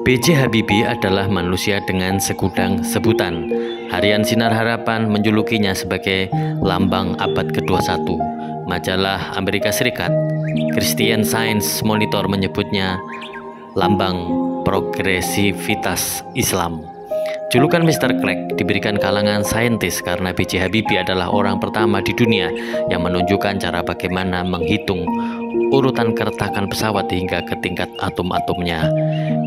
B.J. Habibie adalah manusia dengan segudang sebutan. Harian Sinar Harapan menjulukinya sebagai lambang abad ke-21. Majalah Amerika Serikat, Christian Science Monitor menyebutnya lambang progresivitas Islam. Julukan Mr. Crack diberikan kalangan saintis karena B.J. Habibie adalah orang pertama di dunia yang menunjukkan cara bagaimana menghitung urutan keretakan pesawat hingga ke tingkat atom-atomnya.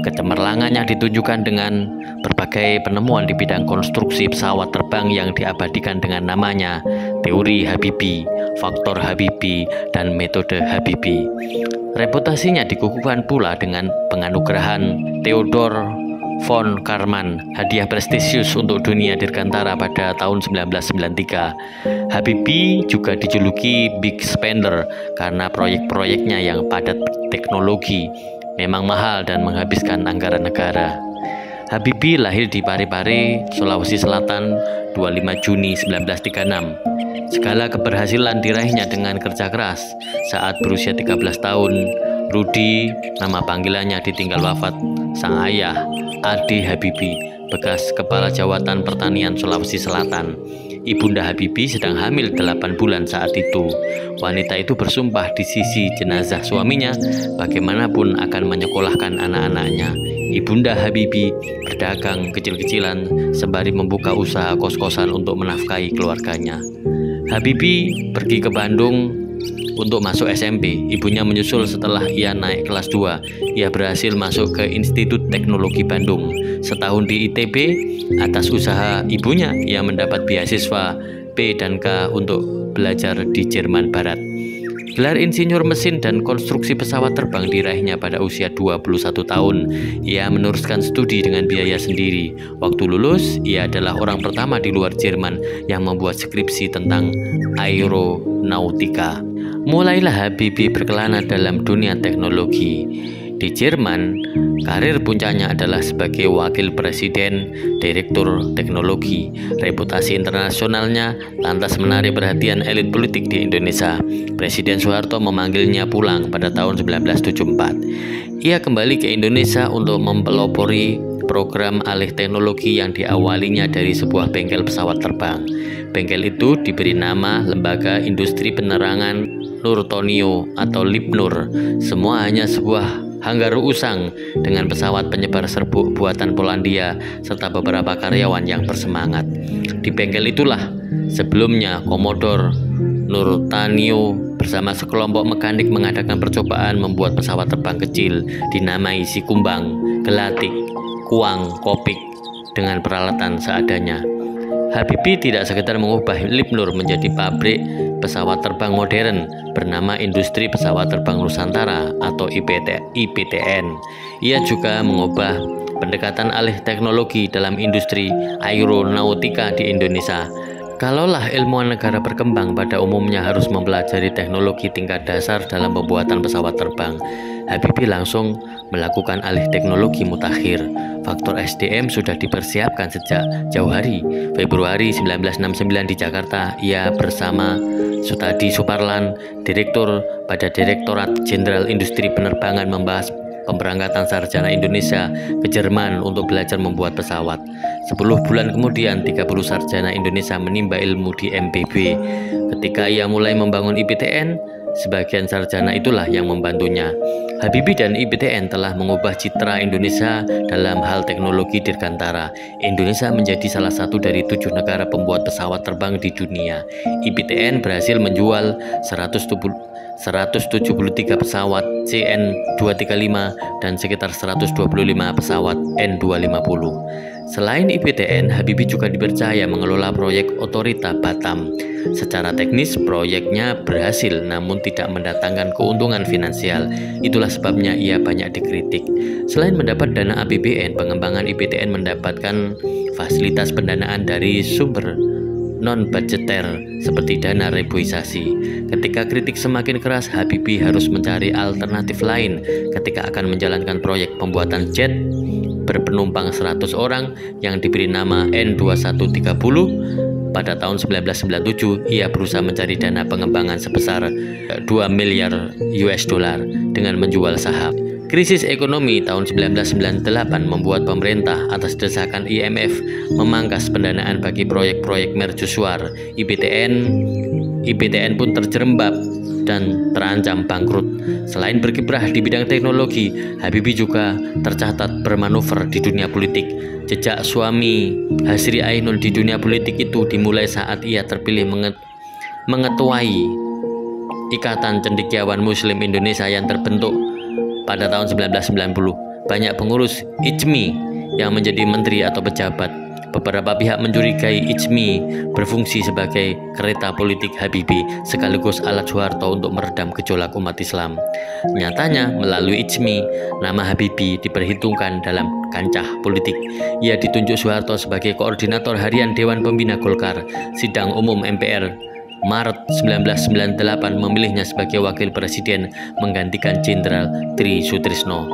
Kecemerlangannya ditunjukkan dengan berbagai penemuan di bidang konstruksi pesawat terbang yang diabadikan dengan namanya teori Habibie, faktor Habibie, dan metode Habibie. Reputasinya dikukuhkan pula dengan penganugerahan Theodor von Karman, hadiah prestisius untuk dunia dirgantara pada tahun 1993. Habibie juga dijuluki Big Spender karena proyek-proyeknya yang padat teknologi, memang mahal dan menghabiskan anggaran negara. Habibie lahir di Parepare, Sulawesi Selatan, 25 Juni 1936. Segala keberhasilan diraihnya dengan kerja keras. Saat berusia 13 tahun, Rudi, nama panggilannya, ditinggal wafat sang ayah, Ade Habibie, bekas Kepala Jawatan Pertanian Sulawesi Selatan. Ibunda Habibie sedang hamil 8 bulan saat itu. Wanita itu bersumpah di sisi jenazah suaminya bagaimanapun akan menyekolahkan anak-anaknya. Ibunda Habibie berdagang kecil-kecilan sembari membuka usaha kos-kosan untuk menafkahi keluarganya. Habibie pergi ke Bandung untuk masuk SMP. Ibunya menyusul setelah ia naik kelas 2. Ia berhasil masuk ke Institut Teknologi Bandung. Setahun di ITB, atas usaha ibunya, ia mendapat beasiswa P dan K untuk belajar di Jerman Barat. Gelar insinyur mesin dan konstruksi pesawat terbang diraihnya pada usia 21 tahun. Ia meneruskan studi dengan biaya sendiri. Waktu lulus, ia adalah orang pertama di luar Jerman yang membuat skripsi tentang aeronautika. Mulailah Habibie berkelana dalam dunia teknologi. Di Jerman, karir puncaknya adalah sebagai wakil presiden, direktur teknologi. Reputasi internasionalnya lantas menarik perhatian elit politik di Indonesia. Presiden Soeharto memanggilnya pulang pada tahun 1974. Ia kembali ke Indonesia untuk mempelopori program alih teknologi yang diawalinya dari sebuah bengkel pesawat terbang. Bengkel itu diberi nama Lembaga Industri Penerangan Nurtonio atau Lipnur. Semua hanya sebuah hanggar usang dengan pesawat penyebar serbuk buatan Polandia serta beberapa karyawan yang bersemangat. Di bengkel itulah sebelumnya Komodor Nurtanio bersama sekelompok mekanik mengadakan percobaan membuat pesawat terbang kecil dinamai Sikumbang, Gelatik, Kuang, Kopik dengan peralatan seadanya. Habibie tidak sekedar mengubah Lipnur menjadi pabrik pesawat terbang modern bernama Industri Pesawat Terbang Nusantara atau IPTN. Ia juga mengubah pendekatan alih teknologi dalam industri aeronautika di Indonesia. Kalaulah ilmuwan negara berkembang pada umumnya harus mempelajari teknologi tingkat dasar dalam pembuatan pesawat terbang, Habibie langsung melakukan alih teknologi mutakhir. Faktor SDM sudah dipersiapkan sejak jauh hari. Februari 1969 di Jakarta, ia bersama Sutadi Suparlan, direktur pada Direktorat Jenderal Industri Penerbangan, membahas pemberangkatan sarjana Indonesia ke Jerman untuk belajar membuat pesawat. 10 bulan kemudian, 30 sarjana Indonesia menimba ilmu di MPB. Ketika ia mulai membangun IPTN, sebagian sarjana itulah yang membantunya. Habibie dan IPTN telah mengubah citra Indonesia dalam hal teknologi dirgantara. Indonesia menjadi salah satu dari 7 negara pembuat pesawat terbang di dunia. IPTN berhasil menjual 173 pesawat CN235 dan sekitar 125 pesawat N250. Selain IPTN, Habibie juga dipercaya mengelola proyek Otorita Batam. Secara teknis, proyeknya berhasil namun tidak mendatangkan keuntungan finansial. Itulah sebabnya ia banyak dikritik. Selain mendapat dana APBN, pengembangan IPTN mendapatkan fasilitas pendanaan dari sumber non-budgeter seperti dana reboisasi. Ketika kritik semakin keras, Habibie harus mencari alternatif lain ketika akan menjalankan proyek pembuatan jet berpenumpang 100 orang yang diberi nama N2130. Pada tahun 1997, ia berusaha mencari dana pengembangan sebesar 2 miliar US dollar dengan menjual saham. Krisis ekonomi tahun 1998 membuat pemerintah atas desakan IMF memangkas pendanaan bagi proyek-proyek mercusuar. IPTN pun terjerembab dan terancam bangkrut. Selain berkiprah di bidang teknologi, Habibie juga tercatat bermanuver di dunia politik. Jejak suami Hasri Ainul di dunia politik itu dimulai saat ia terpilih mengetuai Ikatan Cendekiawan Muslim Indonesia yang terbentuk pada tahun 1990. Banyak pengurus ICMI yang menjadi menteri atau pejabat. Beberapa pihak mencurigai ICMI berfungsi sebagai kereta politik Habibie sekaligus alat Soeharto untuk meredam gejolak umat Islam. Nyatanya, melalui ICMI, nama Habibie diperhitungkan dalam kancah politik. Ia ditunjuk Soeharto sebagai koordinator harian Dewan Pembina Golkar. Sidang Umum MPR Maret 1998 memilihnya sebagai wakil presiden menggantikan Jenderal Tri Sutrisno.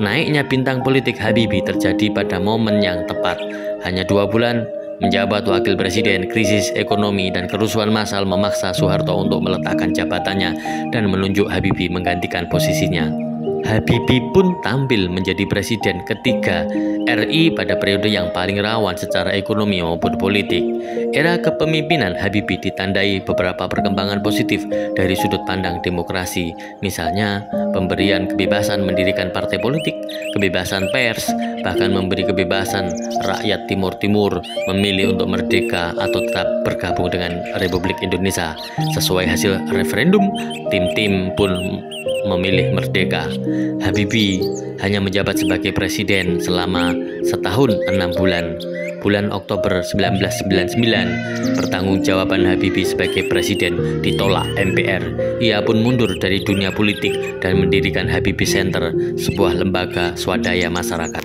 Naiknya bintang politik Habibie terjadi pada momen yang tepat. Hanya 2 bulan menjabat wakil presiden, krisis ekonomi dan kerusuhan massal memaksa Soeharto untuk meletakkan jabatannya dan menunjuk Habibie menggantikan posisinya. Habibie pun tampil menjadi presiden ketiga RI pada periode yang paling rawan secara ekonomi maupun politik. Era kepemimpinan Habibie ditandai beberapa perkembangan positif dari sudut pandang demokrasi, misalnya pemberian kebebasan mendirikan partai politik, kebebasan pers, bahkan memberi kebebasan rakyat Timur Timur memilih untuk merdeka atau tetap bergabung dengan Republik Indonesia. Sesuai hasil referendum, tim-tim pun memilih merdeka. Habibie hanya menjabat sebagai presiden selama setahun 6 bulan. Bulan Oktober 1999, pertanggungjawaban Habibie sebagai presiden ditolak MPR. Ia pun mundur dari dunia politik dan mendirikan Habibie Center, sebuah lembaga swadaya masyarakat.